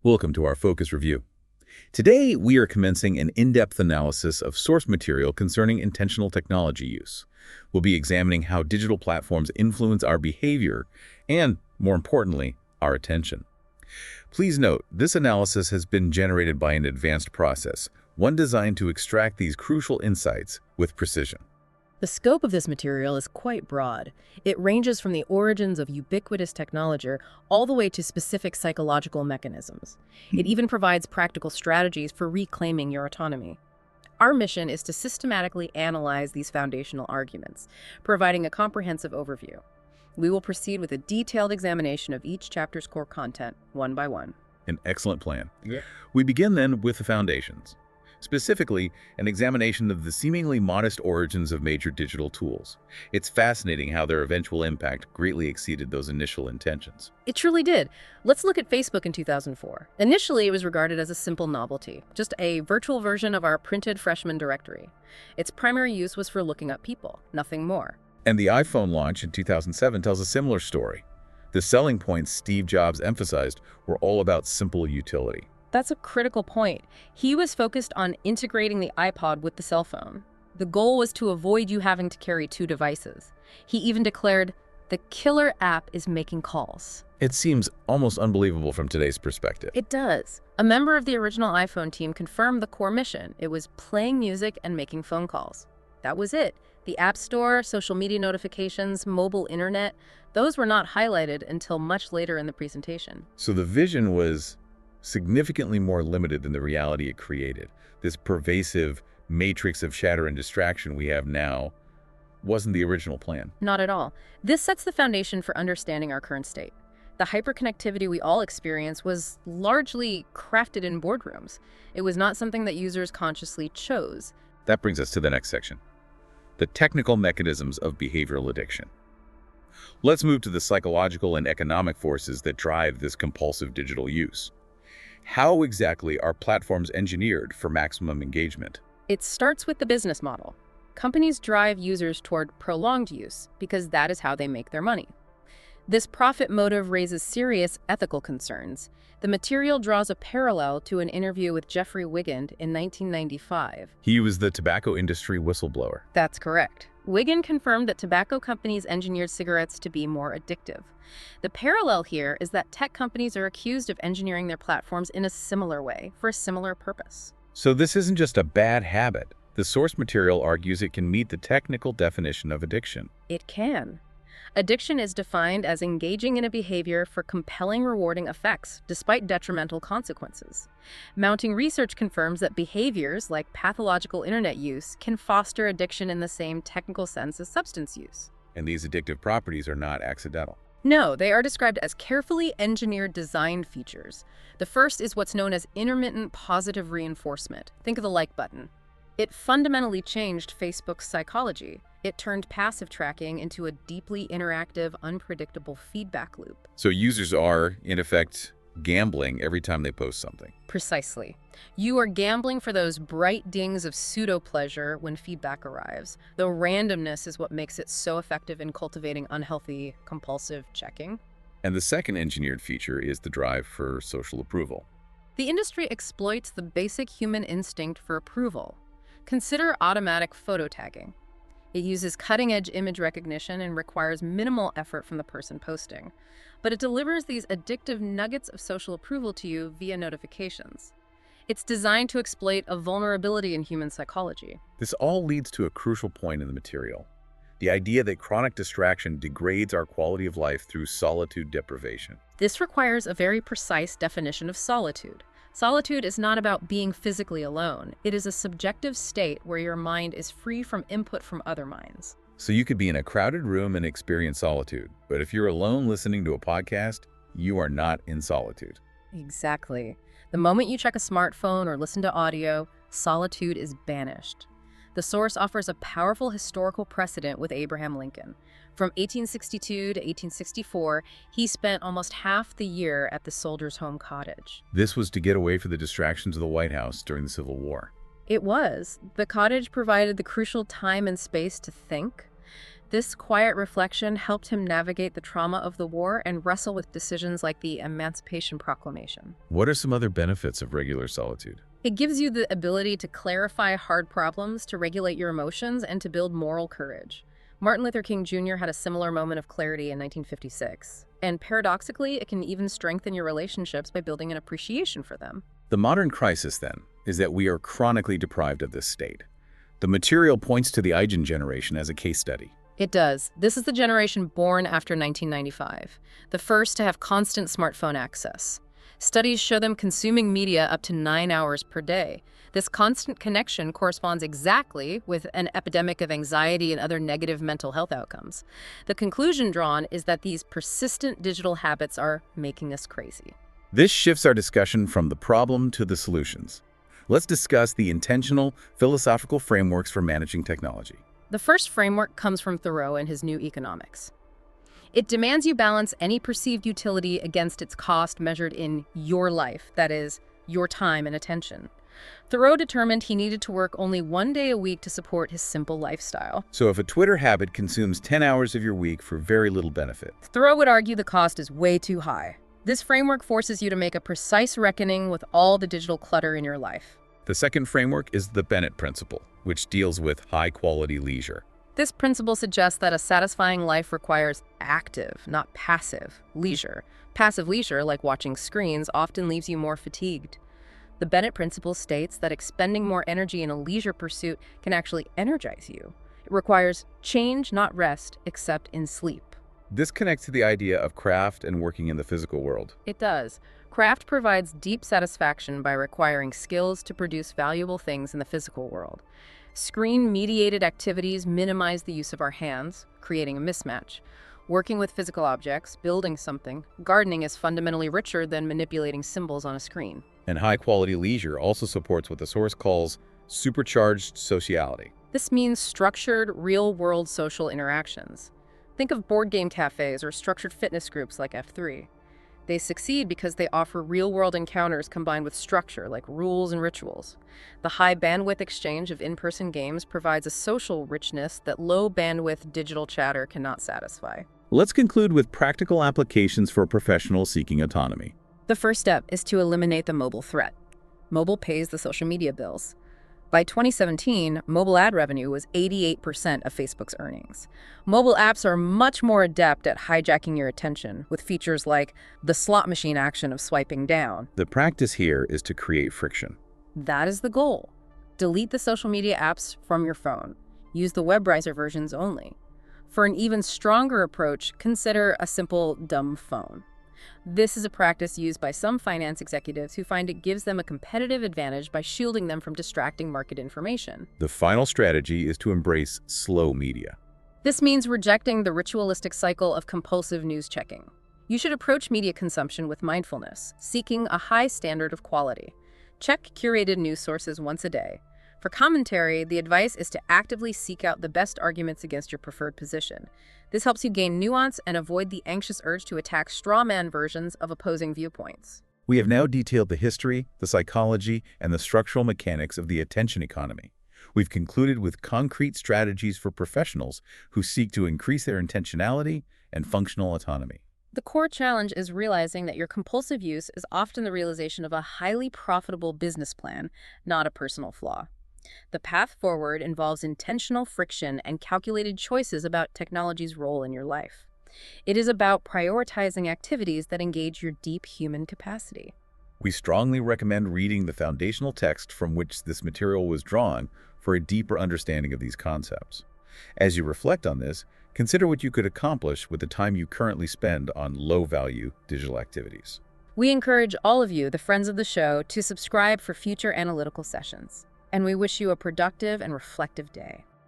Welcome to our Focus Review. Today, we are commencing an in-depth analysis of source material concerning intentional technology use. We'll be examining how digital platforms influence our behavior and, more importantly, our attention. Please note, this analysis has been generated by an advanced process, one designed to extract these crucial insights with precision. The scope of this material is quite broad. It ranges from the origins of ubiquitous technology all the way to specific psychological mechanisms. It even provides practical strategies for reclaiming your autonomy. Our mission is to systematically analyze these foundational arguments, providing a comprehensive overview. We will proceed with a detailed examination of each chapter's core content, one by one. An excellent plan. Yeah. We begin then with the foundations. Specifically, an examination of the seemingly modest origins of major digital tools. It's fascinating how their eventual impact greatly exceeded those initial intentions. It truly did. Let's look at Facebook in 2004. Initially, it was regarded as a simple novelty, just a virtual version of our printed freshman directory. Its primary use was for looking up people, nothing more. And the iPhone launch in 2007 tells a similar story. The selling points Steve Jobs emphasized were all about simple utility. That's a critical point. He was focused on integrating the iPod with the cell phone. The goal was to avoid you having to carry two devices. He even declared, "The killer app is making calls." It seems almost unbelievable from today's perspective. It does. A member of the original iPhone team confirmed the core mission. It was playing music and making phone calls. That was it. The App Store, social media notifications, mobile internet, those were not highlighted until much later in the presentation. So the vision was significantly more limited than the reality it created. This pervasive matrix of chatter and distraction we have now wasn't the original plan. Not at all. This sets the foundation for understanding our current state. The hyperconnectivity we all experience was largely crafted in boardrooms. It was not something that users consciously chose. That brings us to the next section, the technical mechanisms of behavioral addiction. Let's move to the psychological and economic forces that drive this compulsive digital use. How exactly are platforms engineered for maximum engagement? It starts with the business model. Companies drive users toward prolonged use because that is how they make their money. This profit motive raises serious ethical concerns. The material draws a parallel to an interview with Jeffrey Wigand in 1995. He was the tobacco industry whistleblower. That's correct. Wigand confirmed that tobacco companies engineered cigarettes to be more addictive. The parallel here is that tech companies are accused of engineering their platforms in a similar way, for a similar purpose. So this isn't just a bad habit. The source material argues it can meet the technical definition of addiction. It can. Addiction is defined as engaging in a behavior for compelling rewarding effects, despite detrimental consequences. Mounting research confirms that behaviors like pathological internet use can foster addiction in the same technical sense as substance use. And these addictive properties are not accidental. No, they are described as carefully engineered design features. The first is what's known as intermittent positive reinforcement. Think of the like button. It fundamentally changed Facebook's psychology. It turned passive tracking into a deeply interactive, unpredictable feedback loop. So users are, in effect, gambling every time they post something. Precisely. You are gambling for those bright dings of pseudo-pleasure when feedback arrives. The randomness is what makes it so effective in cultivating unhealthy, compulsive checking. And the second engineered feature is the drive for social approval. The industry exploits the basic human instinct for approval. Consider automatic photo tagging. It uses cutting-edge image recognition and requires minimal effort from the person posting. But it delivers these addictive nuggets of social approval to you via notifications. It's designed to exploit a vulnerability in human psychology. This all leads to a crucial point in the material. The idea that chronic distraction degrades our quality of life through solitude deprivation. This requires a very precise definition of solitude. Solitude is not about being physically alone. It is a subjective state where your mind is free from input from other minds. So you could be in a crowded room and experience solitude, but if you're alone listening to a podcast, you are not in solitude. Exactly. The moment you check a smartphone or listen to audio, solitude is banished. The source offers a powerful historical precedent with Abraham Lincoln. From 1862 to 1864, he spent almost half the year at the soldier's home cottage. This was to get away from the distractions of the White House during the Civil War. It was. The cottage provided the crucial time and space to think. This quiet reflection helped him navigate the trauma of the war and wrestle with decisions like the Emancipation Proclamation. What are some other benefits of regular solitude? It gives you the ability to clarify hard problems, to regulate your emotions, and to build moral courage. Martin Luther King Jr. had a similar moment of clarity in 1956. And paradoxically, it can even strengthen your relationships by building an appreciation for them. The modern crisis, then, is that we are chronically deprived of this state. The material points to the iGen generation as a case study. It does. This is the generation born after 1995, the first to have constant smartphone access. Studies show them consuming media up to 9 hours per day. This constant connection corresponds exactly with an epidemic of anxiety and other negative mental health outcomes. The conclusion drawn is that these persistent digital habits are making us crazy. This shifts our discussion from the problem to the solutions. Let's discuss the intentional, philosophical frameworks for managing technology. The first framework comes from Thoreau in his New Economics. It demands you balance any perceived utility against its cost measured in your life, that is, your time and attention. Thoreau determined he needed to work only 1 day a week to support his simple lifestyle. So if a Twitter habit consumes 10 hours of your week for very little benefit, Thoreau would argue the cost is way too high. This framework forces you to make a precise reckoning with all the digital clutter in your life. the second framework is the Bennett principle, which deals with high-quality leisure. This principle suggests that a satisfying life requires active, not passive, leisure. Passive leisure, like watching screens, often leaves you more fatigued. The Bennett principle states that expending more energy in a leisure pursuit can actually energize you. It requires change, not rest, except in sleep. This connects to the idea of craft and working in the physical world. It does. Craft provides deep satisfaction by requiring skills to produce valuable things in the physical world. Screen-mediated activities minimize the use of our hands, creating a mismatch. Working with physical objects, building something, gardening is fundamentally richer than manipulating symbols on a screen. And high-quality leisure also supports what the source calls supercharged sociality. This means structured, real-world social interactions. Think of board game cafes or structured fitness groups like F3. They succeed because they offer real-world encounters combined with structure, like rules and rituals. The high-bandwidth exchange of in-person games provides a social richness that low-bandwidth digital chatter cannot satisfy. Let's conclude with practical applications for professionals seeking autonomy. The first step is to eliminate the mobile threat. Mobile pays the social media bills. By 2017, mobile ad revenue was 88% of Facebook's earnings. Mobile apps are much more adept at hijacking your attention, with features like the slot machine action of swiping down. The practice here is to create friction. That is the goal. Delete the social media apps from your phone. Use the web browser versions only. For an even stronger approach, consider a simple dumb phone. This is a practice used by some finance executives who find it gives them a competitive advantage by shielding them from distracting market information. The final strategy is to embrace slow media. This means rejecting the ritualistic cycle of compulsive news checking. You should approach media consumption with mindfulness, seeking a high standard of quality. Check curated news sources once a day. For commentary, the advice is to actively seek out the best arguments against your preferred position. This helps you gain nuance and avoid the anxious urge to attack straw man versions of opposing viewpoints. We have now detailed the history, the psychology, and the structural mechanics of the attention economy. We've concluded with concrete strategies for professionals who seek to increase their intentionality and functional autonomy. The core challenge is realizing that your compulsive use is often the realization of a highly profitable business plan, not a personal flaw. The path forward involves intentional friction and calculated choices about technology's role in your life. It is about prioritizing activities that engage your deep human capacity. We strongly recommend reading the foundational text from which this material was drawn for a deeper understanding of these concepts. As you reflect on this, consider what you could accomplish with the time you currently spend on low-value digital activities. We encourage all of you, the friends of the show, to subscribe for future analytical sessions. And we wish you a productive and reflective day.